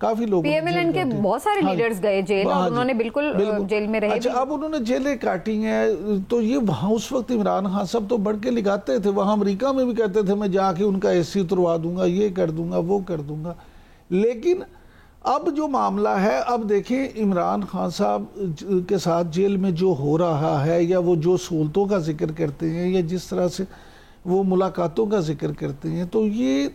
کافی لوگ PMLN کے بہت سارے لیڈرز گئے جیل اور انہوں نے بالکل جیل میں رہے. اچھا اب انہوں نے جیلیں کاٹی ہیں تو یہ وہاں اس وقت عمران خان صاحب تو بڑھ کے لگاتے تھے, وہاں امریکہ میں بھی کہتے تھے میں جا کے ان کا AC اتروا دوں گا, یہ کر دوں گا, وہ کر دوں گا. لیکن اب جو معاملہ ہے, اب دیکھیں عمران خان صاحب کے ساتھ جیل میں جو ہو رہا ہے یا وہ جو سہولتوں کا ذکر کرتے ہیں یا جس طرح سے وہ ملاقاتوں کا ذکر کرتے ہیں, تو یہ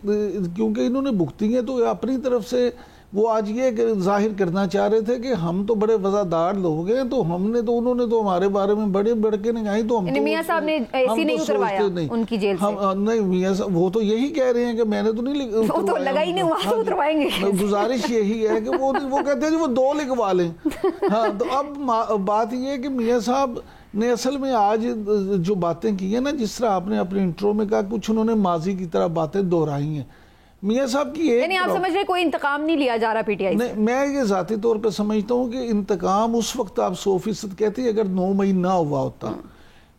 کیونکہ انہوں نے بھگتی ہیں تو اپنی طرف سے وہ آج یہ ظاہر کرنا چاہ رہے تھے کہ ہم تو بڑے وفادار لوگ ہیں, تو ہم نے تو انہوں نے تو ہمارے بارے میں بڑے بڑھ کے نگاہیں, تو ہم میاں صاحب نے AC نہیں اتروایا ان کی جیل سے. نہیں میاں صاحب وہ تو یہی کہہ رہے ہیں کہ میں نے تو نہیں, وہ تو لگا ہی نہیں ہوا تو اتروائیں گے. گزارش یہی ہے کہ وہ کہتے ہیں کہ وہ 2 لکھوا لیں. ہاں تو اب بات یہ ہے کہ میاں صاحب نے اصل میں آج جو باتیں کی ہیں نا, جس طرح آپ نے اپنے انٹرو میں کہا, کچھ انہوں نے ماضی کی طرح باتیں دہرائی ہیں. میاں صاحب کی یعنی آپ سمجھ رہے کوئی انتقام نہیں لیا جا رہا PTI سے؟ میں یہ ذاتی طور پہ سمجھتا ہوں کہ انتقام اس وقت آپ 100% کہتے ہیں اگر 9 مئی نہ ہوا ہوتا.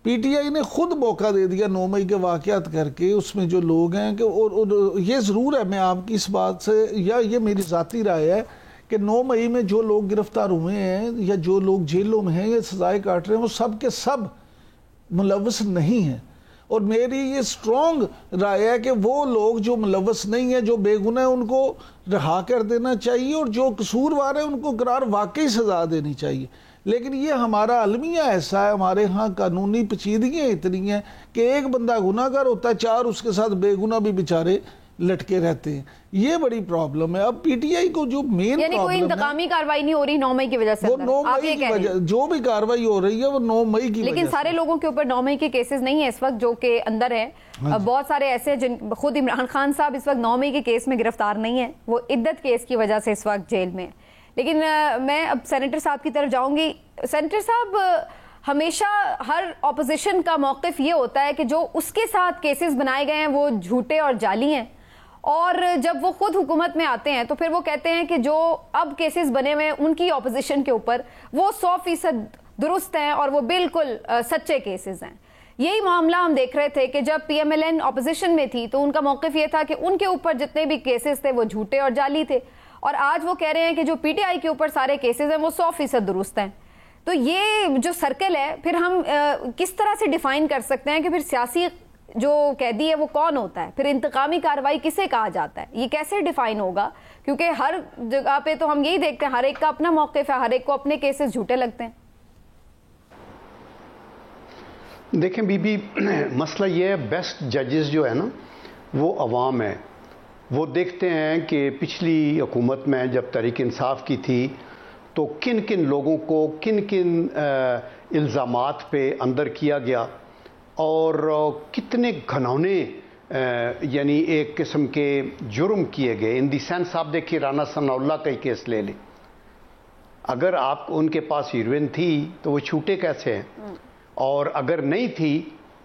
PTI نے خود موقع دے دیا 9 مئی کے واقعات کر کے, اس میں جو لوگ ہیں کہ اور یہ ضرور ہے, میں آپ کی اس بات سے یا یہ میری ذاتی رائے ہے کہ 9 مئی میں جو لوگ گرفتار ہوئے ہیں یا جو لوگ جیلوں میں ہیں یا سزائیں کاٹ رہے ہیں, وہ سب کے سب ملوث نہیں ہیں. اور میری یہ سٹرونگ رائے ہے کہ وہ لوگ جو ملوث نہیں ہیں, جو بے گناہ ہیں, ان کو رہا کر دینا چاہیے, اور جو قصوروار ہیں ان کو قرار واقعی سزا دینی چاہیے. لیکن یہ ہمارا المیہ ایسا ہے, ہمارے ہاں قانونی پیچیدگیاں اتنی ہیں کہ ایک بندہ گناہ گار ہوتا ہے, 4 اس کے ساتھ بے گناہ بھی بیچارے لٹکے رہتے ہیں. یہ بڑی پرابلم ہے. اب PTI کو جو مین یعنی کوئی انتقامی کاروائی نہیں ہو رہی 9 مئی کی وجہ سے, وہ 9 مئی کی وجہ, جو بھی کاروائی ہو رہی ہے وہ 9 مئی کی وجہ سے. لیکن سارے لوگوں کے اوپر 9 مئی کے کیسز نہیں ہیں اس وقت جو کہ اندر ہیں. بہت سارے ایسے جن خود عمران خان صاحب اس وقت 9 مئی کے کیس میں گرفتار نہیں ہیں, وہ عدت کیس کی وجہ سے اس وقت جیل میں. لیکن میں اب سینیٹر صاحب کی طرف جاؤں گی. سینیٹر صاحب, ہمیشہ ہر اپوزیشن کا موقف یہ ہوتا ہے کہ جو اس کے ساتھ کیسز بنائے گئے ہیں وہ جھوٹے اور جعلی ہیں, اور جب وہ خود حکومت میں آتے ہیں تو پھر وہ کہتے ہیں کہ جو اب کیسز بنے ہوئے ہیں ان کی اپوزیشن کے اوپر وہ 100% درست ہیں اور وہ بالکل سچے کیسز ہیں. یہی معاملہ ہم دیکھ رہے تھے کہ جب PMLN اپوزیشن میں تھی تو ان کا موقف یہ تھا کہ ان کے اوپر جتنے بھی کیسز تھے وہ جھوٹے اور جعلی تھے, اور آج وہ کہہ رہے ہیں کہ جو PTI کے اوپر سارے کیسز ہیں وہ 100% درست ہیں. تو یہ جو سرکل ہے پھر ہم کس طرح سے ڈیفائن کر سکتے ہیں کہ پھر سیاسی جو قیدی ہے وہ کون ہوتا ہے, پھر انتقامی کارروائی کسے کہا جاتا ہے, یہ کیسے ڈیفائن ہوگا؟ کیونکہ ہر جگہ پہ تو ہم یہی دیکھتے ہیں ہر ایک کا اپنا موقف ہے, ہر ایک کو اپنے کیسز جھوٹے لگتے ہیں. دیکھیں بی بی, مسئلہ یہ ہے بیسٹ ججز جو ہے نا وہ عوام ہے. وہ دیکھتے ہیں کہ پچھلی حکومت میں جب تحریک انصاف کی تھی تو کن کن لوگوں کو کن کن الزامات پہ اندر کیا گیا اور کتنے گھنونے یعنی ایک قسم کے جرم کیے گئے. ان دی سینس آپ دیکھیے رانا ثناء اللہ کا ہی کیس لے لیں, اگر آپ ان کے پاس ہیروئن تھی تو وہ چھوٹے کیسے ہیں, اور اگر نہیں تھی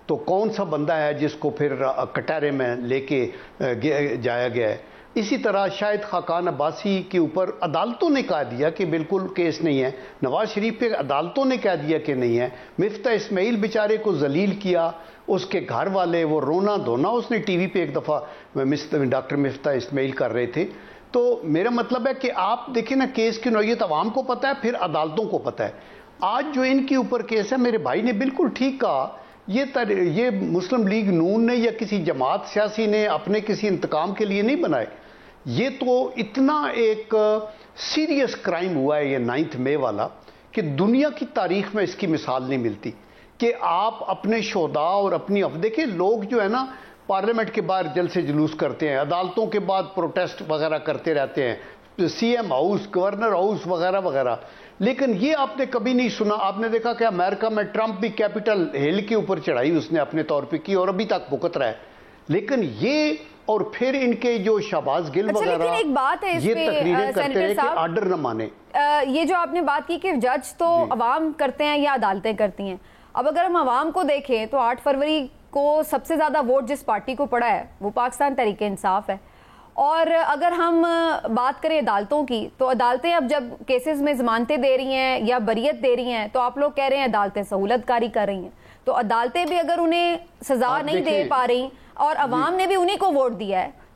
تو کون سا بندہ ہے جس کو پھر کٹہرے میں لے کے جایا گیا ہے. اسی طرح شاہد خاقان عباسی کے اوپر عدالتوں نے کہہ دیا کہ بالکل کیس نہیں ہے, نواز شریف پہ عدالتوں نے کہہ دیا کہ نہیں ہے, مفتاح اسماعیل بیچارے کو ذلیل کیا, اس کے گھر والے وہ رونا دھونا, اس نے ٹی وی پہ ایک دفعہ ڈاکٹر مفتاح اسماعیل کر رہے تھے. تو میرا مطلب ہے کہ آپ دیکھیں نا کیس کی نوعیت عوام کو پتہ ہے, پھر عدالتوں کو پتہ ہے. آج جو ان کے اوپر کیس ہے, میرے بھائی نے بالکل ٹھیک کہا, یہ مسلم لیگ نون نے یا کسی جماعت سیاسی نے اپنے کسی انتقام کے لیے نہیں بنائے. یہ تو اتنا ایک سیریس کرائم ہوا ہے یہ 9 مئی والا کہ دنیا کی تاریخ میں اس کی مثال نہیں ملتی کہ آپ اپنے شہداء اور اپنی دیکھیں لوگ جو ہے نا پارلیمنٹ کے باہر جلسے جلوس کرتے ہیں, عدالتوں کے بعد پروٹیسٹ وغیرہ کرتے رہتے ہیں, CM ہاؤس, گورنر ہاؤس وغیرہ وغیرہ. لیکن یہ آپ نے کبھی نہیں سنا. آپ نے دیکھا کہ امریکہ میں ٹرمپ بھی کیپٹل ہل کے اوپر چڑھائی اس نے اپنے طور پہ کی اور ابھی تک بھگت رہا ہے. لیکن یہ اور پھر ان کے جو شہباز گل وغیرہ ایک بات ہے یہ تقریریں کرتے رہے کہ آرڈر نہ مانے. یہ جو آپ نے بات کی کہ جج تو عوام کرتے ہیں یا عدالتیں کرتی ہیں. اب اگر ہم عوام کو دیکھیں تو 8 فروری کو سب سے زیادہ ووٹ جس پارٹی کو پڑا ہے وہ پاکستان تحریک انصاف ہے. اور اگر ہم بات کریں عدالتوں کی تو عدالتیں اب جب کیسز میں ضمانتیں دے رہی ہیں یا بریت دے رہی ہیں تو آپ لوگ کہہ رہے ہیں عدالتیں سہولت کاری کر رہی ہیں. تو عدالتیں بھی اگر انہیں سزا نہیں دے پا رہی اور عوام نے بھی انہیں کو ووٹ دیا ہے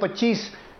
25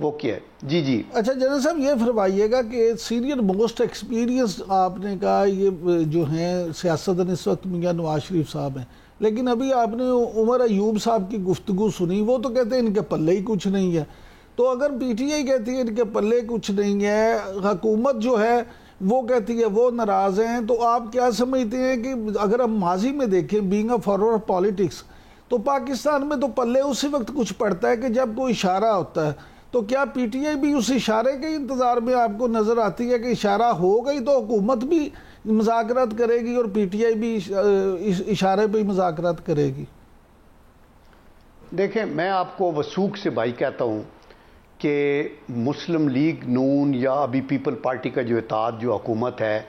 وہ کیا ہے. جی اچھا جنرل صاحب یہ فرمائیے گا کہ سینئر موسٹ ایکسپیرینس آپ نے کہا یہ جو ہیں سیاستدان اس وقت میاں نواز شریف صاحب ہیں، لیکن ابھی آپ نے عمر ایوب صاحب کی گفتگو سنی، وہ تو کہتے ہیں ان کے پلے ہی کچھ نہیں ہے. تو اگر پی ٹی آئی کہتی ہے ان کے پلے کچھ نہیں ہے، حکومت جو ہے وہ کہتی ہے وہ ناراض ہیں، تو آپ کیا سمجھتے ہیں کہ اگر ہم ماضی میں دیکھیں بینگ اے فارورڈ پالیٹکس، تو پاکستان میں تو پلے اسی وقت کچھ پڑتا ہے کہ جب کوئی اشارہ ہوتا ہے. تو کیا پی ٹی آئی بھی اس اشارے کے انتظار میں آپ کو نظر آتی ہے کہ اشارہ ہو گئی تو حکومت بھی مذاکرات کرے گی اور پی ٹی آئی بھی اس اشارے پہ مذاکرات کرے گی؟ دیکھیں میں آپ کو وثوق سے بھائی کہتا ہوں کہ مسلم لیگ نون یا ابھی پیپل پارٹی کا جو اتحاد جو حکومت ہے،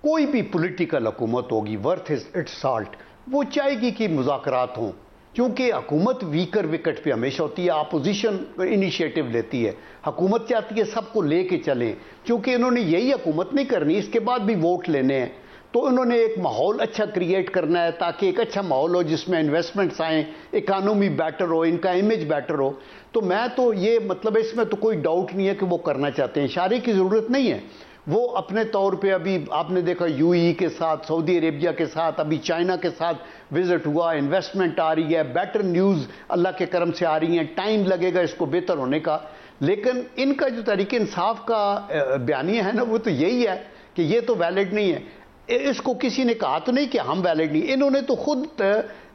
کوئی بھی پولیٹیکل حکومت ہوگی ورتھ اٹس سالٹ، وہ چاہے گی کہ مذاکرات ہوں، کیونکہ حکومت ویکر وکٹ پہ ہمیشہ ہوتی ہے، اپوزیشن انیشیٹو لیتی ہے، حکومت چاہتی ہے سب کو لے کے چلیں، کیونکہ انہوں نے یہی حکومت نہیں کرنی، اس کے بعد بھی ووٹ لینے ہیں، تو انہوں نے ایک ماحول اچھا کریٹ کرنا ہے تاکہ ایک اچھا ماحول ہو جس میں انویسٹمنٹس آئیں، اکانومی بیٹر ہو، ان کا امیج بیٹر ہو. تو میں تو یہ مطلب اس میں تو کوئی ڈاؤٹ نہیں ہے کہ وہ کرنا چاہتے ہیں، اشارے کی ضرورت نہیں ہے. وہ اپنے طور پہ ابھی آپ نے دیکھا یو ای کے ساتھ، سعودی عربیہ کے ساتھ، ابھی چائنا کے ساتھ وزٹ ہوا، انویسٹمنٹ آ رہی ہے، بیٹر نیوز اللہ کے کرم سے آ رہی ہیں، ٹائم لگے گا اس کو بہتر ہونے کا. لیکن ان کا جو تحریک انصاف کا بیانیہ ہے نا، وہ تو یہی ہے کہ یہ تو ویلڈ نہیں ہے. اس کو کسی نے کہا تو نہیں کہ ہم ویلڈ نہیں، انہوں نے تو خود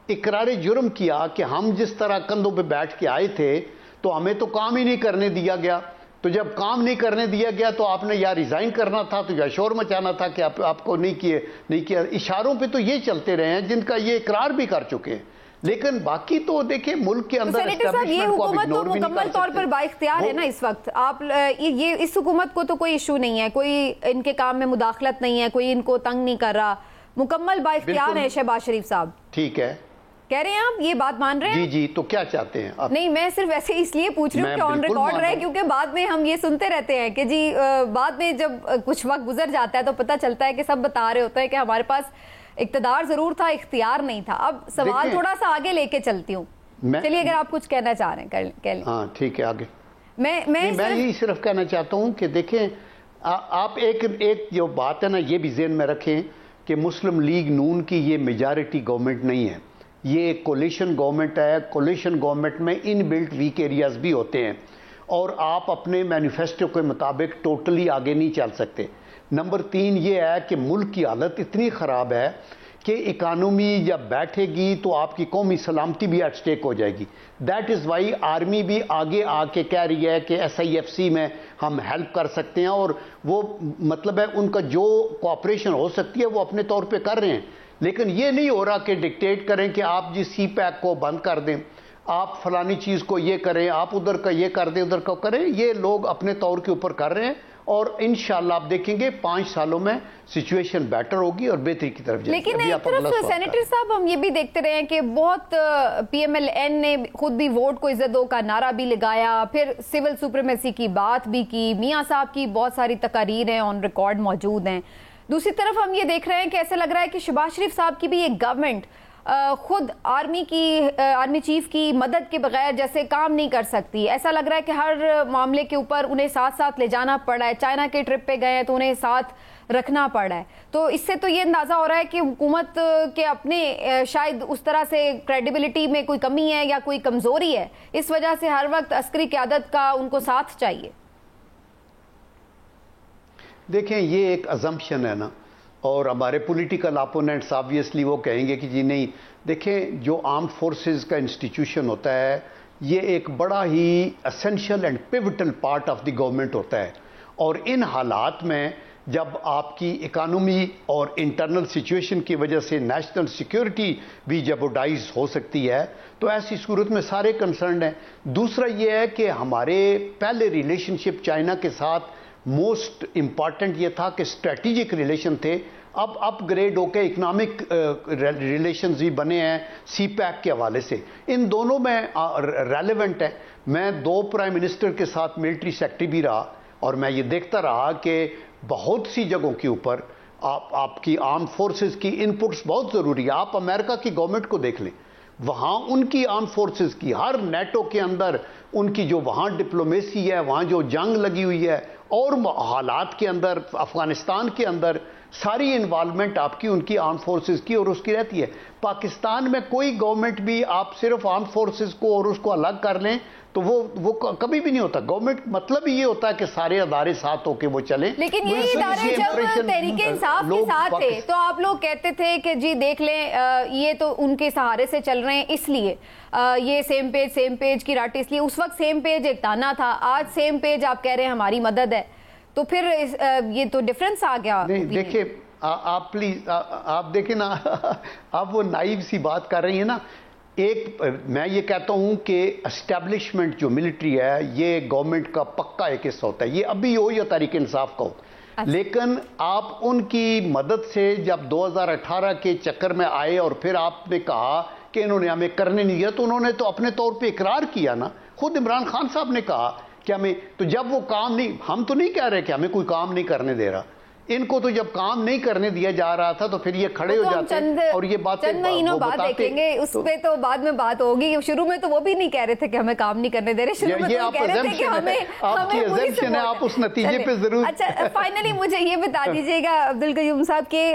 اقرار جرم کیا کہ ہم جس طرح کندھوں پہ بیٹھ کے آئے تھے تو ہمیں تو کام ہی نہیں کرنے دیا گیا. تو جب کام نہیں کرنے دیا گیا تو آپ نے یا ریزائن کرنا تھا تو یا شور مچانا تھا کہ آپ کو نہیں کیا. اشاروں پہ تو یہ چلتے رہے ہیں جن کا یہ اقرار بھی کر چکے ہیں، لیکن باقی تو دیکھیں ملک کے اندر یہ حکومت تو مکمل طور پر با اختیار ہے نا اس وقت. آپ یہ اس حکومت کو تو کوئی ایشو نہیں ہے، کوئی ان کے کام میں مداخلت نہیں ہے، کوئی ان کو تنگ نہیں کر رہا، مکمل با اختیار ہے شہباز شریف صاحب. ٹھیک ہے کہہ رہے ہیں آپ یہ بات مان رہے ہیں؟ جی تو کیا چاہتے ہیں آپ؟ نہیں میں صرف ایسے اس لیے پوچھ رہی ہوں کہ آن ریکارڈ رہے، کیونکہ بعد میں ہم یہ سنتے رہتے ہیں کہ جی بعد میں جب کچھ وقت گزر جاتا ہے تو پتہ چلتا ہے کہ سب بتا رہے ہوتے ہیں کہ ہمارے پاس اقتدار ضرور تھا، اختیار نہیں تھا. اب سوال تھوڑا سا آگے لے کے چلتی ہوں، چلیے اگر آپ کچھ کہنا چاہ رہے ہیں کہہ لیں. ہاں ٹھیک ہے آگے. میں یہی صرف کہنا چاہتا ہوں کہ دیکھیں آپ ایک جو بات ہے نا یہ بھی ذہن میں رکھیں کہ مسلم لیگ نون کی یہ میجارٹی گورنمنٹ نہیں ہے، یہ ایک کولیشن گورنمنٹ ہے. کولیشن گورنمنٹ میں ان بلٹ ویک ایریاز بھی ہوتے ہیں اور آپ اپنے مینیفیسٹو کے مطابق ٹوٹلی آگے نہیں چل سکتے. نمبر 3 یہ ہے کہ ملک کی حالت اتنی خراب ہے کہ اکانومی جب بیٹھے گی تو آپ کی قومی سلامتی بھی ایٹ سٹیک ہو جائے گی. دیٹ از وائی آرمی بھی آگے آ کے کہہ رہی ہے کہ SIFC میں ہم ہیلپ کر سکتے ہیں، اور وہ مطلب ہے ان کا جو کوآپریشن ہو سکتی ہے وہ اپنے طور پہ کر رہے ہیں. لیکن یہ نہیں ہو رہا کہ ڈکٹیٹ کریں کہ آپ جی سی پیک کو بند کر دیں، آپ فلانی چیز کو یہ کریں، آپ ادھر کا یہ کر دیں ادھر کا کریں. یہ لوگ اپنے طور کے اوپر کر رہے ہیں اور انشاءاللہ آپ دیکھیں گے 5 سالوں میں سچویشن بیٹر ہوگی اور بہتری کی طرف جائے گی. لیکن ایک طرف سینیٹر صاحب ہم یہ بھی دیکھتے رہے ہیں کہ بہت PMLN نے خود بھی ووٹ کو عزت دو کا نعرہ بھی لگایا، پھر سول سپریمیسی کی بات بھی کی، میاں صاحب کی بہت ساری تقاریر ہیں آن ریکارڈ موجود ہیں. دوسری طرف ہم یہ دیکھ رہے ہیں کہ ایسے لگ رہا ہے کہ شہباز شریف صاحب کی بھی ایک گورنمنٹ خود آرمی چیف کی مدد کے بغیر جیسے کام نہیں کر سکتی. ایسا لگ رہا ہے کہ ہر معاملے کے اوپر انہیں ساتھ لے جانا پڑ رہا ہے. چائنا کے ٹرپ پہ گئے ہیں تو انہیں ساتھ رکھنا پڑ رہا ہے. تو اس سے تو یہ اندازہ ہو رہا ہے کہ حکومت کے اپنے شاید اس طرح سے کریڈیبلٹی میں کوئی کمی ہے یا کوئی کمزوری ہے، اس وجہ سے ہر وقت عسکری قیادت کا ان کو ساتھ چاہیے. دیکھیں یہ ایک ازمپشن ہے نا، اور ہمارے پولیٹیکل اپوننٹس آبویسلی وہ کہیں گے کہ جی نہیں. دیکھیں جو آرمڈ فورسز کا انسٹیٹیوشن ہوتا ہے یہ ایک بڑا ہی essential and pivotal part of the government ہوتا ہے، اور ان حالات میں جب آپ کی اکانومی اور انٹرنل سچویشن کی وجہ سے نیشنل سیکیورٹی بھی جیپوڈائز ہو سکتی ہے تو ایسی صورت میں سارے کنسرنڈ ہیں. دوسرا یہ ہے کہ ہمارے پہلے ریلیشن شپ چائنا کے ساتھ موسٹ امپارٹنٹ یہ تھا کہ اسٹریٹجک ریلیشن تھے، اب اپ گریڈ ہو کے اکنامک ریلیشنز بھی بنے ہیں سی پیک کے حوالے سے. ان دونوں میں ریلیونٹ ہے. میں 2 پرائم منسٹر کے ساتھ ملٹری سیکٹری بھی رہا اور میں یہ دیکھتا رہا کہ بہت سی جگہوں کے اوپر آپ کی آرم فورسز کی ان پٹس بہت ضروری ہے. آپ امریکہ کی گورنمنٹ کو دیکھ لیں، وہاں ان کی آرم فورسز کی، ہر نیٹو کے اندر ان کی جو وہاں ڈپلومیسی ہے، وہاں جو جنگ لگی ہوئی ہے، اور حالات کے اندر افغانستان کے اندر ساری انوالومنٹ آپ کی ان کی آرم فورسز کی اور اس کی رہتی ہے۔ پاکستان میں کوئی گورنمنٹ بھی آپ صرف آرم فورسز کو اور اس کو الگ کر لیں تو وہ کبھی بھی نہیں ہوتا۔ گورنمنٹ مطلب یہ ہوتا ہے کہ سارے ادارے ساتھ ہو کے وہ چلیں۔ لیکن یہ ادارے جب تحریک انصاف کے ساتھ تھے تو آپ لوگ کہتے تھے کہ جی دیکھ لیں یہ تو ان کے سہارے سے چل رہے ہیں، اس لیے یہ سیم پیج کی راٹی، اس لیے اس وقت سیم پیج ایک تانا تھا، آج سیم پیج آپ کہہ رہے ہیں ہماری مدد ہے، تو پھر یہ تو ڈیفرنس آ گیا۔ نہیں دیکھیں آپ پلیز آپ دیکھیں نا، آپ وہ نائیو سی بات کر رہی ہیں نا۔ ایک میں یہ کہتا ہوں کہ اسٹیبلشمنٹ جو ملٹری ہے یہ گورنمنٹ کا پکا ایک حصہ ہوتا ہے، یہ ابھی ہو یا تحریک انصاف کا ہو، لیکن آپ ان کی مدد سے جب 2018 کے چکر میں آئے اور پھر آپ نے کہا کہ انہوں نے ہمیں کرنے نہیں دیا، تو انہوں نے تو اپنے طور پہ اقرار کیا نا، خود عمران خان صاحب نے کہا کہ ہمیں، تو جب وہ کام نہیں، ہم تو نہیں کہہ رہے کہ ہمیں کوئی کام نہیں کرنے دے رہا، ان کو تو جب کام نہیں کرنے دیا جا رہا تھا تو پھر یہ کھڑے ہو جاتے ہیں اور یہ باتیں چند مہینوں بعد دیکھیں گے، اس پہ تو بعد میں بات ہوگی۔ شروع میں تو وہ بھی نہیں کہہ رہے تھے کہ ہمیں کام نہیں کرنے دے رہے، شروع میں تو کہہ رہے تھے کہ آپ کی ایزمپشن ہے، آپ اس نتیجے پہ ضرور۔ اچھا فائنلی مجھے یہ بتا دیجئے گا عبدالقیوم صاحب کہ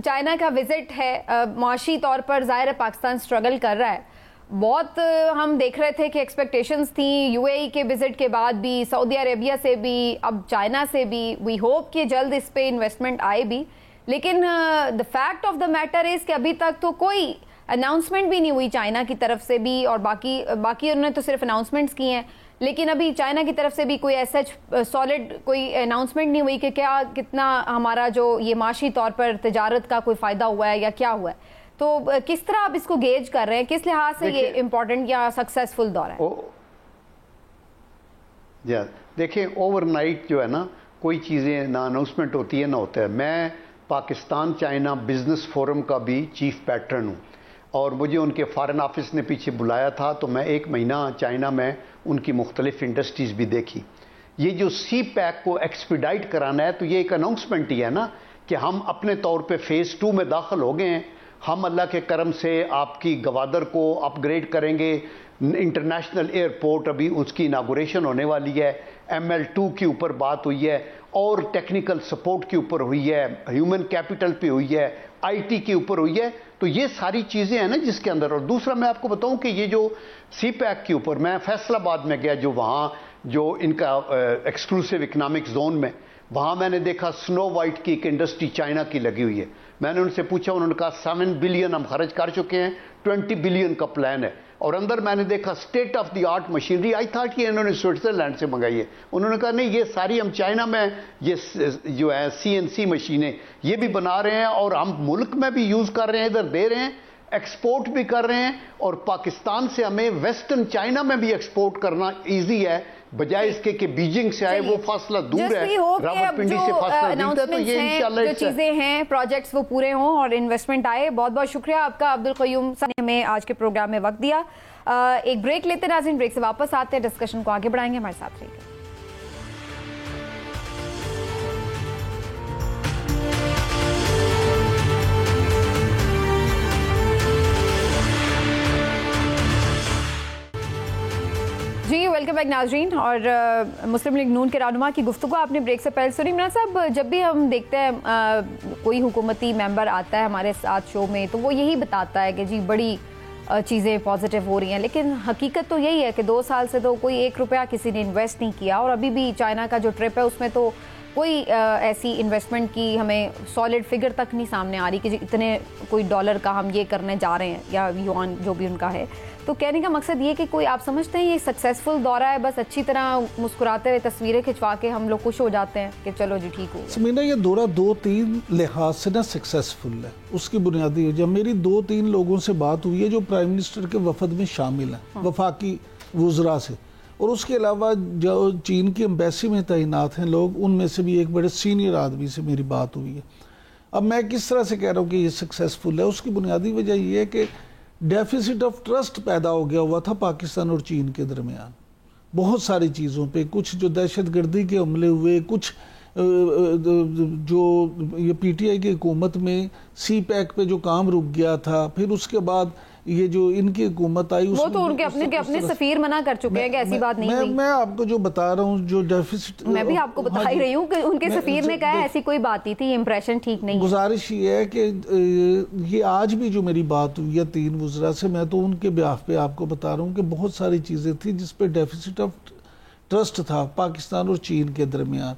چائنا کا وزٹ ہے، معاشی طور پر ظاہر ہے پاکستان سٹرگل کر رہا ہے، بہت ہم دیکھ رہے تھے کہ ایکسپیکٹیشنز تھیں یو اے ای کے وزٹ کے بعد بھی، سعودی عربیہ سے بھی، اب چائنا سے بھی، وی ہوپ کہ جلد اس پہ انویسٹمنٹ آئے بھی، لیکن the fact of the matter is کہ ابھی تک تو کوئی اناؤنسمنٹ بھی نہیں ہوئی چائنا کی طرف سے بھی، اور باقی انہوں نے تو صرف اناؤنسمنٹس کی ہیں، لیکن ابھی چائنا کی طرف سے بھی کوئی ایسا سالڈ کوئی اناؤنسمنٹ نہیں ہوئی کہ کیا کتنا ہمارا جو یہ معاشی طور پر تجارت کا کوئی فائدہ ہوا ہے یا کیا ہوا ہے۔ تو کس طرح آپ اس کو گیج کر رہے ہیں، کس لحاظ سے یہ امپورٹنٹ یا سکسیسفل دور ہے؟ دیکھیں اوور نائٹ جو ہے نا کوئی چیزیں نہ اناؤنسمنٹ ہوتی ہے نہ ہوتا ہے۔ میں پاکستان چائنا بزنس فورم کا بھی چیف پیٹرن ہوں، اور مجھے ان کے فارن آفس نے پیچھے بلایا تھا تو میں 1 مہینہ چائنا میں ان کی مختلف انڈسٹریز بھی دیکھی۔ یہ جو سی پیک کو ایکسپیڈائٹ کرانا ہے تو یہ ایک اناؤنسمنٹ ہی ہے نا کہ ہم اپنے طور پہ فیز 2 میں داخل ہو گئے ہیں، ہم اللہ کے کرم سے آپ کی گوادر کو اپ گریڈ کریں گے، انٹرنیشنل ایئرپورٹ ابھی اس کی اناگوریشن ہونے والی ہے، ML2 کے اوپر بات ہوئی ہے، اور ٹیکنیکل سپورٹ کے اوپر ہوئی ہے، ہیومن کیپٹل پہ ہوئی ہے، IT کے اوپر ہوئی ہے، تو یہ ساری چیزیں ہیں نا جس کے اندر۔ اور دوسرا میں آپ کو بتاؤں کہ یہ جو سی پیک کے اوپر میں فیصل آباد میں گیا، جو وہاں جو ان کا ایکسکلوسیو اکنامک زون میں، وہاں میں نے دیکھا سنو وائٹ کی ایک انڈسٹری چائنا کی لگی ہوئی ہے۔ میں نے ان سے پوچھا، انہوں نے کہا 7 بلین ہم خرچ کر چکے ہیں، 20 بلین کا پلان ہے، اور اندر میں نے دیکھا state of the art machinery, آئی تھا کہ انہوں نے سوئٹزرلینڈ سے منگائی ہے۔ انہوں نے کہا نہیں، یہ ساری ہم چائنا میں یہ جو ہے CNC مشینیں یہ بھی بنا رہے ہیں، اور ہم ملک میں بھی یوز کر رہے ہیں، ادھر دے رہے ہیں، ایکسپورٹ بھی کر رہے ہیں، اور پاکستان سے ہمیں ویسٹرن چائنا میں بھی ایکسپورٹ کرنا ایزی ہے، بجائے اس کے کہ بیجنگ سے آئے، وہ فاصلہ دور ہے، راولپنڈی سے فاصلہ دور ہے۔ تو یہ انشاءاللہ جو چیزیں ہیں پروجیکٹس وہ پورے ہوں اور انویسٹمنٹ آئے۔ بہت بہت شکریہ آپ کا عبدالقیوم صاحب نے ہمیں آج کے پروگرام میں وقت دیا۔ ایک بریک لیتے ہیں ناظرین، بریک سے واپس آتے ہیں، ڈسکشن کو آگے بڑھائیں گے، ہمارے ساتھ رہیے۔ جی ویلکم بیک ناظرین، اور مسلم لیگ نون کے رہنما کی گفتگو آپ نے بریک سے پہلے سنی۔ عمران صاحب، جب بھی ہم دیکھتے ہیں کوئی حکومتی ممبر آتا ہے ہمارے ساتھ شو میں تو وہ یہی بتاتا ہے کہ جی بڑی چیزیں پازیٹیو ہو رہی ہیں، لیکن حقیقت تو یہی ہے کہ 2 سال سے تو کوئی 1 روپیہ کسی نے انویسٹ نہیں کیا، اور ابھی بھی چائنا کا جو ٹرپ ہے اس میں تو کوئی ایسی انویسٹمنٹ کی ہمیں سالڈ فگر تک نہیں سامنے آ رہی کہ اتنے کوئی ڈالر کا ہم یہ کرنے جا رہے ہیں، یا یوان جو بھی ان کا ہے۔ تو کہنے کا مقصد یہ کہ کوئی آپ سمجھتے ہیں یہ سکسیسفل دورہ ہے، بس اچھی طرح مسکراتے ہوئے تصویریں کھنچوا کے ہم لوگ خوش ہو جاتے ہیں کہ چلو جی ٹھیک ہو گیا؟ سمینا، یہ دورہ 2-3 لحاظ سے نا سکسیسفل ہے۔ اس کی بنیادی وجہ میری 2-3 لوگوں سے بات ہوئی ہے جو پرائم منسٹر کے وفد میں شامل ہیں، وفاقی وزراء سے، اور اس کے علاوہ جو چین کی ایمبیسی میں تعینات ہیں لوگ، ان میں سے بھی ایک بڑے سینئر آدمی سے میری بات ہوئی ہے۔ اب میں کس طرح سے کہہ رہا ہوں کہ یہ سکسیسفل ہے، اس کی بنیادی وجہ یہ ہے کہ ڈیفیسٹ آف ٹرسٹ پیدا ہو گیا ہوا تھا پاکستان اور چین کے درمیان بہت ساری چیزوں پہ، کچھ جو دہشت گردی کے حملے ہوئے، کچھ جو یہ PTI کی حکومت میں سی پیک پہ جو کام رک گیا تھا، پھر اس کے بعد یہ جو ان کی حکومت آئی وہ تو ان کے اپنے سفیر منع کر چکے ہیں کہ ایسی بات نہیں ہوئی. میں آپ کو جو بتا رہا ہوں جو ڈیفیسٹ میں بھی آپ کو بتا ہی رہی ہوں کہ ان کے سفیر نے کہا ایسی کوئی بات نہیں تھی, امپریشن ٹھیک نہیں ہے. گزارش یہ ہے کہ یہ آج بھی جو میری بات ہوئی ہے 3 وزراء سے, میں تو ان کے بیاف پہ آپ کو بتا رہا ہوں کہ بہت ساری چیزیں تھیں جس پہ ڈیفیسٹ آف ٹرسٹ تھا پاکستان اور چین کے درمیان.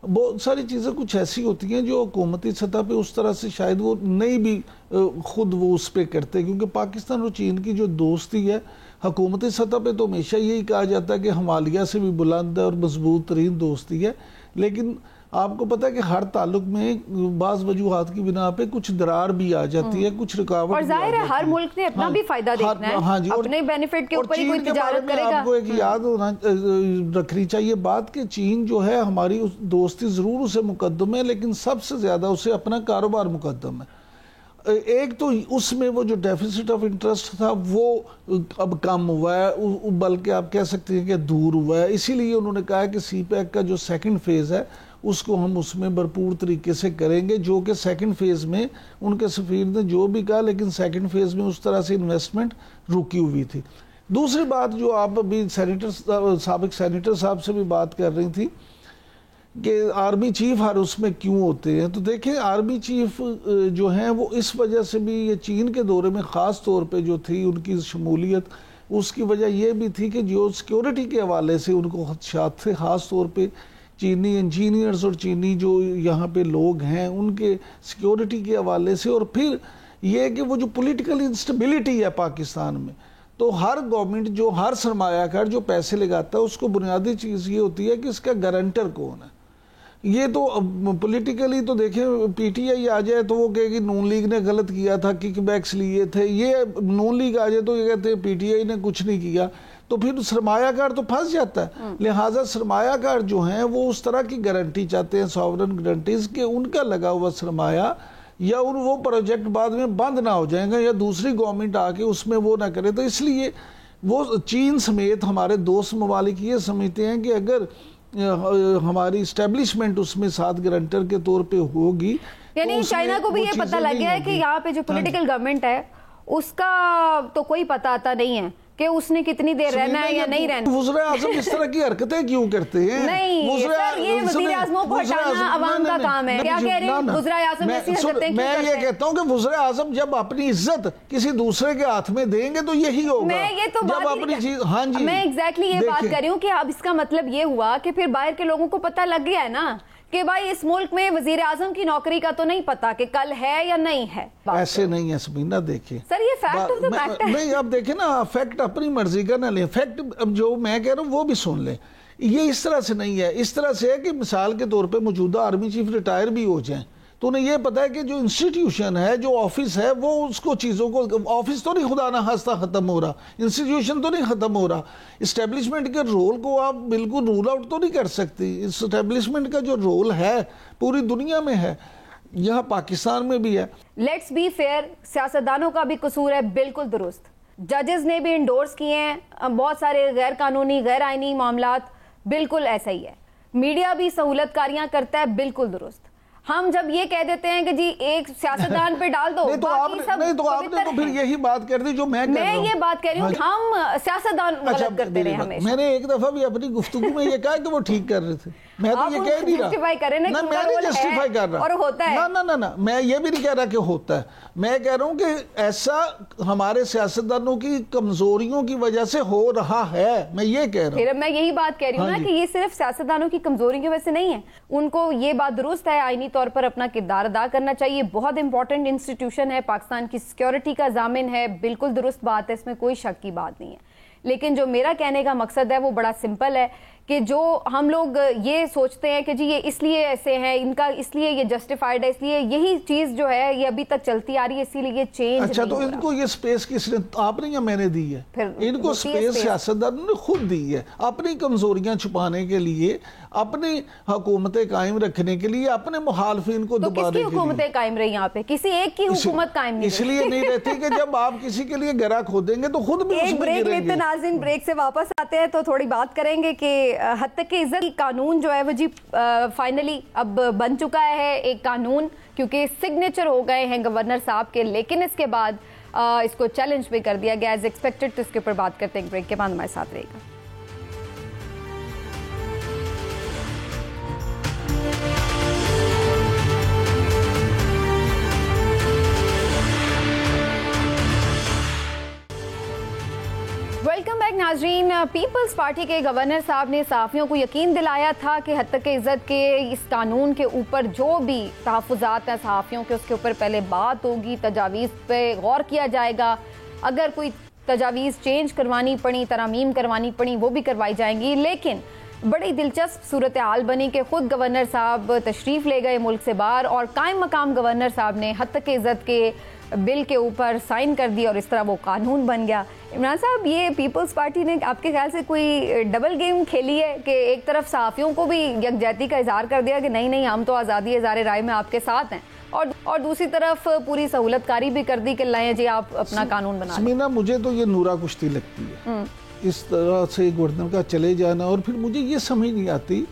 بہت ساری چیزیں کچھ ایسی ہوتی ہیں جو حکومتی سطح پہ اس طرح سے شاید وہ نہیں بھی خود وہ اس پہ کرتے, کیونکہ پاکستان اور چین کی جو دوستی ہے حکومتی سطح پہ تو ہمیشہ یہی کہا جاتا ہے کہ ہمالیہ سے بھی بلند ہے اور مضبوط ترین دوستی ہے, لیکن آپ کو پتہ ہے کہ ہر تعلق میں بعض وجوہات کی بنا پہ کچھ درار بھی آ جاتی ہے, کچھ رکاوٹ. اور ظاہر ہے ہر ملک نے اپنا بھی فائدہ دیکھنا ہے, اپنے بینیفٹ کے اوپر ہی کوئی تجارت کرے گا. آپ کو ایک یاد رکھنی چاہیے بات کہ چین جو ہے ہماری دوستی ضرور اسے مقدم ہے, لیکن سب سے زیادہ اسے اپنا کاروبار مقدم ہے. ایک تو اس میں وہ جو ڈیفیسٹ آف انٹرسٹ تھا وہ اب کم ہوا ہے, بلکہ آپ کہہ سکتے ہیں کہ دور ہوا ہے. اسی لیے انہوں نے کہا کہ سی پیک کا جو سیکنڈ فیز ہے اس کو ہم اس میں بھرپور طریقے سے کریں گے, جو کہ سیکنڈ فیز میں ان کے سفیر نے جو بھی کہا, لیکن سیکنڈ فیز میں اس طرح سے انویسٹمنٹ رکی ہوئی تھی. دوسری بات جو آپ ابھی سابق سینیٹر صاحب سے بھی بات کر رہی تھی کہ آرمی چیف ہر اس میں کیوں ہوتے ہیں, تو دیکھیں آرمی چیف جو ہیں وہ اس وجہ سے بھی یہ چین کے دورے میں خاص طور پہ جو تھی ان کی شمولیت, اس کی وجہ یہ بھی تھی کہ جو سیکیورٹی کے حوالے سے ان کو خدشات تھے, خاص طور پہ چینی انجینئرز اور چینی جو یہاں پہ لوگ ہیں ان کے سیکیورٹی کے حوالے سے, اور پھر یہ کہ وہ جو پولیٹیکل انسٹیبلٹی ہے پاکستان میں, تو ہر گورنمنٹ جو ہر سرمایہ کار جو پیسے لگاتا ہے اس کو بنیادی چیز یہ ہوتی ہے کہ اس کا گارنٹر کون ہے. یہ تو پولیٹیکلی تو دیکھیں پی ٹی آئی آ جائے تو وہ کہے گی نون لیگ نے غلط کیا تھا, کک بیکس لیے تھے, یہ نون لیگ آ جائے تو یہ کہتے ہیں پی ٹی آئی نے کچھ نہیں کیا, تو پھر سرمایہ کار تو پھنس جاتا ہے. لہٰذا سرمایہ کار جو ہیں وہ اس طرح کی گارنٹی چاہتے ہیں, ساورن گارنٹیز, کہ ان کا لگا ہوا سرمایہ یا وہ پروجیکٹ بعد میں بند نہ ہو جائیں گے یا دوسری گورنمنٹ آ کے اس میں وہ نہ کرے. تو اس لیے وہ چین سمیت ہمارے دوست ممالک یہ سمجھتے ہیں کہ اگر ہماری اسٹیبلشمنٹ اس میں ساتھ گارنٹر کے طور پہ ہوگی, یعنی چائنا کو بھی یہ پتہ لگ گیا ہے کہ یہاں پہ جو پولیٹیکل گورنمنٹ ہے اس کا تو کوئی پتہ آتا نہیں ہے کہ اس نے کتنی دیر رہنا ہے یا نہیں رہنا. وزراء اعظم اس طرح کی حرکتیں کیوں کرتے ہیں؟ نہیں سر, یہ وزیر اعظموں کو ہٹانا عوام کا کام ہے. کیا کہہ رہے ہیں وزراء اعظم ایسی حرکتیں کیوں کرتے ہیں؟ میں یہ کہتا ہوں کہ وزراء اعظم جب اپنی عزت کسی دوسرے کے ہاتھ میں دیں گے تو یہی ہوگا. میں یہ تو جب اپنی چیز, ہاں جی میں ایگزیکٹلی یہ بات کر رہی ہوں کہ اب اس کا مطلب یہ ہوا کہ پھر باہر کے لوگوں کو پتہ لگ گیا ہے نا کہ بھائی اس ملک میں وزیر اعظم کی نوکری کا تو نہیں پتا کہ کل ہے یا نہیں ہے. ایسے نہیں ہے سبینہ, دیکھیں سر یہ فیکٹ آف دا میٹر ہے. نہیں اب دیکھیں نا, فیکٹ اپنی مرضی کا نہ لیں, فیکٹ جو میں کہہ رہا ہوں وہ بھی سن لیں. یہ اس طرح سے نہیں ہے, اس طرح سے ہے کہ مثال کے طور پہ موجودہ آرمی چیف ریٹائر بھی ہو جائیں تو انہیں یہ پتا ہے کہ جو انسٹیٹیوشن ہے, جو آفس ہے, وہ اس کو چیزوں کو, آفس تو نہیں خدا نہ خواستہ ختم ہو رہا, انسٹیٹیوشن تو نہیں ختم ہو رہا, اسٹیبلشمنٹ کے رول کو آپ بالکل رول آؤٹ تو نہیں کر سکتی. اسٹیبلشمنٹ کا جو رول ہے پوری دنیا میں ہے, یہاں پاکستان میں بھی ہے. لیٹس بی فیئر, سیاستدانوں کا بھی قصور ہے, بالکل درست. ججز نے بھی انڈورس کیے ہیں بہت سارے غیر قانونی غیر آئینی معاملات, بالکل ایسا ہی ہے. میڈیا بھی سہولت کاریاں کرتا ہے, بالکل درست. ہم جب یہ کہہ دیتے ہیں کہ جی ایک سیاستدان پہ ڈال دو, نہیں تو آپ نے تو پھر یہی بات کر دی جو میں کہہ رہا ہوں. میں یہ بات کہہ رہی ہوں ہم سیاستدان غلط کرتے رہے ہمیشہ. میں نے ایک دفعہ بھی اپنی گفتگو میں یہ کہا کہ وہ ٹھیک کر رہے تھے, میں تو یہ کہہ نہیں رہا. جسٹیفائی کریں نا, میں نہیں جسٹیفائی کر رہا اور ہوتا ہے. نہ میں یہ بھی نہیں کہہ رہا کہ ہوتا ہے, میں کہہ رہا ہوں کہ ایسا ہمارے سیاستدانوں کی کمزوریوں کی وجہ سے ہو رہا ہے, میں یہ کہہ رہا ہوں. پھر میں یہی بات کہہ رہی ہوں نا کہ یہ صرف سیاستدانوں کی کمزوری کی وجہ سے نہیں ہے, ان کو یہ بات درست ہے آئینی طور پر اپنا کردار ادا کرنا چاہیے. بہت امپورٹنٹ انسٹیٹیوشن ہے, پاکستان کی سیکیورٹی کا ضامن ہے, بالکل درست بات ہے, اس میں کوئی شک کی بات نہیں ہے. لیکن جو میرا کہنے کا مقصد ہے وہ بڑا سمپل ہے کہ جو ہم لوگ یہ سوچتے ہیں کہ جی یہ اس لیے ایسے ہیں, ان کا اس لیے یہ جسٹیفائڈ ہے, اس لیے یہی چیز جو ہے یہ ابھی تک چلتی آ رہی ہے, اسی لیے یہ چینج. اچھا تو ان کو یہ سپیس کس نے, آپ نے یا میں نے دی ہے؟ ان کو سپیس سیاستدانوں نے خود دی ہے, اپنی کمزوریاں چھپانے کے لیے, اپنی حکومتیں قائم رکھنے کے لیے, اپنے مخالفین کو دبانے کے لیے. کس کی حکومتیں قائم رہی یہاں پہ؟ کسی ایک کی حکومت قائم نہیں. اس لیے نہیں رہتی کہ جب آپ کسی کے لیے گرا کھودیں گے تو خود بھی اس میں گریں گے. ایک بریک لیتے ناظرین, بریک سے واپس آتے ہیں تو تھوڑی بات کریں گے کہ حد تک کہ عزت قانون جو ہے وہ جی فائنلی اب بن چکا ہے ایک قانون, کیونکہ سگنیچر ہو گئے ہیں گورنر صاحب کے, لیکن اس کے بعد اس کو چیلنج بھی کر دیا گیا ایز ایکسپیکٹڈ. تو اس کے اوپر بات کرتے ہیں بریک کے بعد. ہمارے ساتھ رہے گا. ویلکم بیک ناظرین. پیپلز پارٹی کے گورنر صاحب نے صحافیوں کو یقین دلایا تھا کہ حد تک عزت کے اس قانون کے اوپر جو بھی تحفظات ہیں صحافیوں کے اس کے اوپر پہلے بات ہوگی, تجاویز پہ غور کیا جائے گا, اگر کوئی تجاویز چینج کروانی پڑی, ترامیم کروانی پڑی, وہ بھی کروائی جائیں گی. لیکن بڑی دلچسپ صورتحال بنی کہ خود گورنر صاحب تشریف لے گئے ملک سے باہر اور قائم مقام گورنر صاحب نے حد تک عزت کے بل کے اوپر سائن کر دی اور اس طرح وہ قانون بن گیا. عمران صاحب, یہ پیپلز پارٹی نے آپ کے خیال سے کوئی ڈبل گیم کھیلی ہے کہ ایک طرف صحافیوں کو بھی یکجہتی کا اظہار کر دیا کہ نہیں ہم تو آزادی اظہار رائے میں آپ کے ساتھ ہیں, اور دوسری طرف پوری سہولت کاری بھی کر دی کہ لائیں جی آپ اپنا قانون بنا لیں. سمینا, مجھے تو یہ نورا کشتی لگتی ہے اس طرح سے گورنر کا چلے جانا. اور پھر مجھے یہ سمجھ نہیں آتی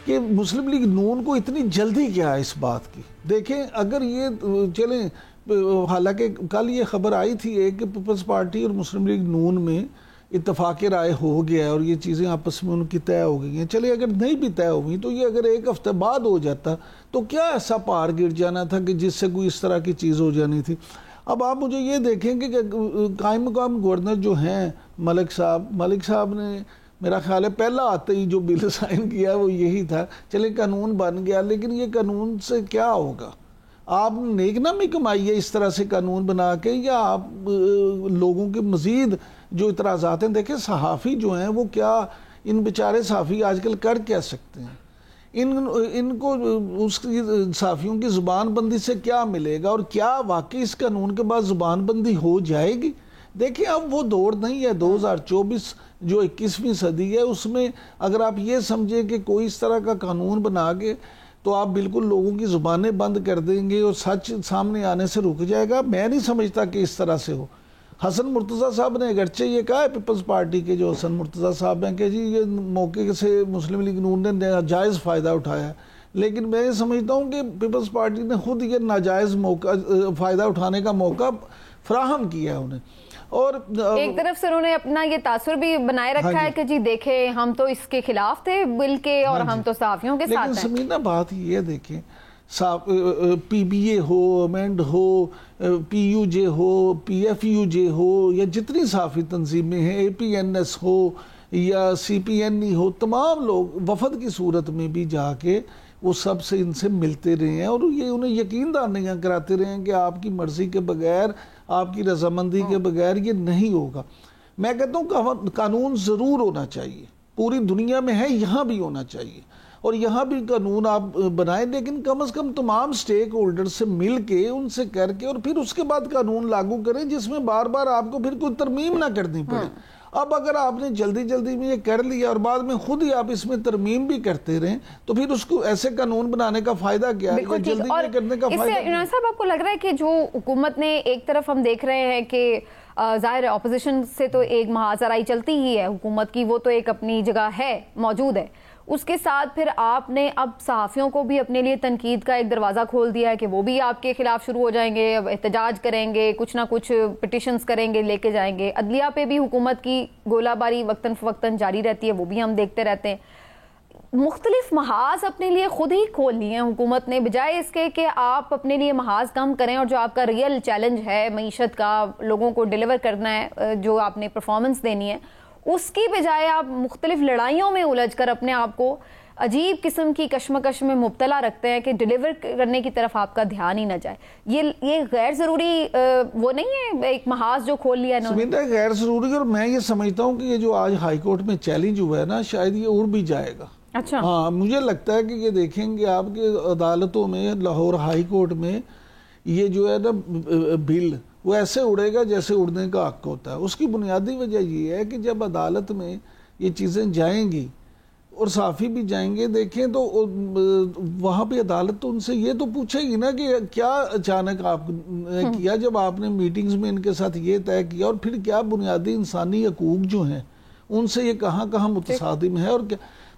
کہ مسلم لیگ نون کو اتنی جلدی کیا ہے اس بات کی. دیکھیں اگر یہ چلیں, حالانکہ کل یہ خبر آئی تھی کہ پیپلز پارٹی اور مسلم لیگ نون میں اتفاق رائے ہو گیا اور یہ چیزیں آپس میں ان کی طے ہو گئی ہیں. چلے اگر نہیں بھی طے ہوئی تو یہ اگر ایک ہفتے بعد ہو جاتا تو کیا ایسا پار گر جانا تھا کہ جس سے کوئی اس طرح کی چیز ہو جانی تھی. اب آپ مجھے یہ دیکھیں کہ قائم مقام گورنر جو ہیں ملک صاحب نے میرا خیال ہے پہلا آتے ہی جو بل سائن کیا وہ یہی تھا. چلے قانون بن گیا, لیکن یہ قانون سے کیا ہوگا؟ آپ نیک نامی کمائی ہے اس طرح سے قانون بنا کے, یا آپ لوگوں کے مزید جو اعتراضات ہیں؟ دیکھیں صحافی جو ہیں وہ کیا, ان بیچارے صحافی آج کل کر کیا سکتے ہیں؟ ان کو اس کی صحافیوں کی زبان بندی سے کیا ملے گا, اور کیا واقعی اس قانون کے بعد زبان بندی ہو جائے گی؟ دیکھیں اب وہ دور نہیں ہے 2024 جو 21ویں صدی ہے, اس میں اگر آپ یہ سمجھیں کہ کوئی اس طرح کا قانون بنا کے تو آپ بالکل لوگوں کی زبانیں بند کر دیں گے اور سچ سامنے آنے سے رک جائے گا. میں نہیں سمجھتا کہ اس طرح سے ہو. حسن مرتضیٰ صاحب نے اگرچہ یہ کہا ہے پیپلز پارٹی کے جو حسن مرتضیٰ صاحب ہیں کہ جی یہ موقع سے مسلم لیگ نون نے ناجائز فائدہ اٹھایا ہے, لیکن میں یہ سمجھتا ہوں کہ پیپلز پارٹی نے خود یہ ناجائز فائدہ اٹھانے کا موقع فراہم کیا ہے انہیں. اور ایک طرف سے انہوں نے اپنا یہ تاثر بھی بنائے رکھا ہے کہ جی دیکھیں ہم تو اس کے خلاف تھے بل کے اور ہم تو صحافیوں کے ساتھ ہیں. لیکن سمینا بات یہ دیکھیں, پی بی اے ہو, امینڈ ہو, پی یو جے ہو, پی ایف یو جے ہو, یا جتنی صحافی تنظیمیں ہیں, اے پی این ایس ہو یا سی پی این ای ہو, تمام لوگ وفد کی صورت میں بھی جا کے وہ سب سے ان سے ملتے رہے ہیں اور یہ انہیں یقین دہانیاں کراتے رہے ہیں کہ آپ کی مرضی کے بغیر, آپ کی رضامندی کے بغیر یہ نہیں ہوگا. میں کہتا ہوں قانون ضرور ہونا چاہیے, پوری دنیا میں ہے, یہاں بھی ہونا چاہیے, اور یہاں بھی قانون آپ بنائیں, لیکن کم از کم تمام سٹیک ہولڈر سے مل کے ان سے کر کے اور پھر اس کے بعد قانون لاگو کریں جس میں بار بار آپ کو پھر کوئی ترمیم نہ کرنی پڑے. اب اگر آپ نے جلدی میں یہ کر لیا اور بعد میں خود ہی آپ اس میں ترمیم بھی کرتے رہیں تو پھر اس کو ایسے قانون بنانے کا فائدہ کیا ہے, جلدی میں کرنے کا فائدہ کیا ہے؟ صاحب آپ کو لگ رہا ہے کہ جو حکومت نے ایک طرف ہم دیکھ رہے ہیں کہ ظاہر اپوزیشن سے تو ایک محاذرائی چلتی ہی ہے حکومت کی, وہ تو ایک اپنی جگہ ہے موجود ہے, اس کے ساتھ پھر آپ نے اب صحافیوں کو بھی اپنے لیے تنقید کا ایک دروازہ کھول دیا ہے کہ وہ بھی آپ کے خلاف شروع ہو جائیں گے, احتجاج کریں گے, کچھ نہ کچھ پٹیشنز کریں گے, لے کے جائیں گے. عدلیہ پہ بھی حکومت کی گولہ باری وقتاً فوقتاً جاری رہتی ہے, وہ بھی ہم دیکھتے رہتے ہیں. مختلف محاذ اپنے لیے خود ہی کھول لیے ہیں حکومت نے, بجائے اس کے کہ آپ اپنے لیے محاذ کم کریں اور جو آپ کا ریئل چیلنج ہے معیشت کا, لوگوں کو ڈیلیور کرنا ہے, جو آپ نے پرفارمنس دینی ہے, اس کی بجائے آپ مختلف لڑائیوں میں الجھ کر اپنے آپ کو عجیب قسم کی کشمکش میں مبتلا رکھتے ہیں کہ ڈیلیور کرنے کی طرف آپ کا دھیان ہی نہ جائے. یہ غیر ضروری وہ نہیں ہے ایک محاذ جو کھول لیا انہوں نے؟ غیر ضروری, اور میں یہ سمجھتا ہوں کہ یہ جو آج ہائی کورٹ میں چیلنج ہوا ہے نا, شاید یہ اڑ بھی جائے گا. اچھا, ہاں مجھے لگتا ہے کہ یہ دیکھیں گے آپ کے عدالتوں میں, لاہور ہائی کورٹ میں یہ جو ہے نا بل وہ ایسے اڑے گا جیسے اڑنے کا حق ہوتا ہے. اس کی بنیادی وجہ یہ ہے کہ جب عدالت میں یہ چیزیں جائیں گی اور صحافی بھی جائیں گے, دیکھیں تو وہاں پہ عدالت تو ان سے یہ تو پوچھے گی نا کہ کیا اچانک آپ نے کیا جب آپ نے میٹنگز میں ان کے ساتھ یہ طے کیا, اور پھر کیا بنیادی انسانی حقوق جو ہیں ان سے یہ کہاں متصادم ہے اور کیا.